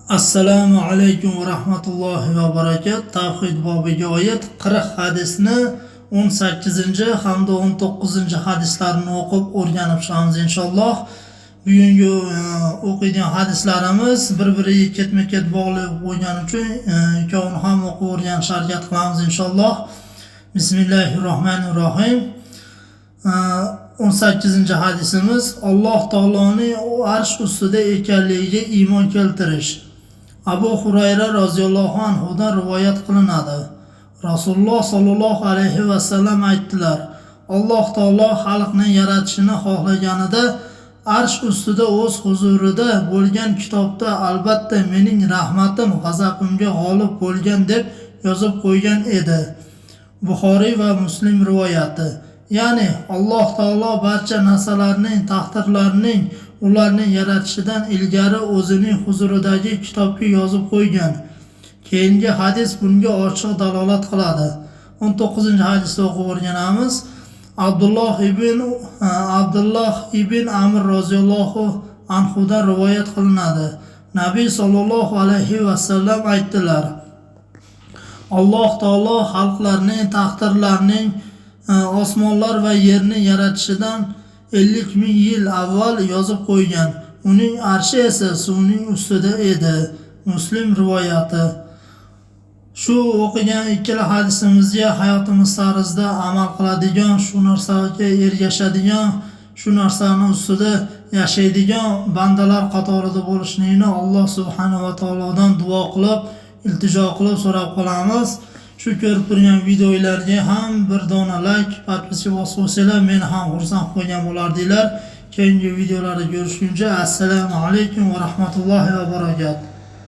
Assalomu alaykum va rahmatullohi va barakatuh. Tavhid bobiga oid 40 hadisni 18 hamda 19 hadislarni o'qib o'rganib chiqamiz inshaalloh. Bugungi o'qiydigan hadislarimiz bir-biriga ketma-ket bog'liq bo'lgani uchun ikkovini ham o'qib o'rganishga harakat qilamiz inshaalloh. Bismillahirrohmanirrohim. 18 hadisimiz Alloh taoloning arsh ustida ekanligiga iymon keltirish. Abu Hurayra roziyallohu anhudan rivoyat qilinadi. Rasululloh sollallohu alayhi va sallam aytdilar: Alloh taolo xalqni yaratishini xohlaganida arsh ustida o'z huzurida bo'lgan kitobda albatta mening rahmatim g'azabimga g'olib bo'lgan deb yozib qo'ygan edi. Buxoriy va Muslim rivoyati. Ya'ni Alloh taolo barcha narsalarning taqdirlarining ularni yaratishidan ilgari o'zining huzuridagi kitobga yozib qo'ygan. Keyingi hadis bunga ochiq dalolat qiladi. 19-hadisda o'qib o'rganamiz. Abdulloh ibn Amr roziyallohu anhudan rivoyat qilinadi. Nabiy sollallohu alayhi va sallam aytdilar: Alloh taolo xalqlarning taqdirlarining osmonlar va yerni yaratishidan 50,000 yil avval yozib qo'ygan. Uning arshi esa suvning ustida edi. Muslim rivoyati. Shu o'qigan ikkala hadisimizga hayotimiz tarzida amal qiladigan, shu narsaga ergashadigan, shu narsani ustida yashaydigan bandalar qatorida bo'lishni Alloh subhanahu va taolodan duo qilib, iltijo qilib so'rab qolamiz. Shu ko'rib turgan videolarga ham bir dona like, podpiska bosib qo'ysanglar meni ham xursand qilgan bo'lardinglar. Keyingi videolarda ko'rishguncha assalomu alaykum va rahmatullohi va barakatuh.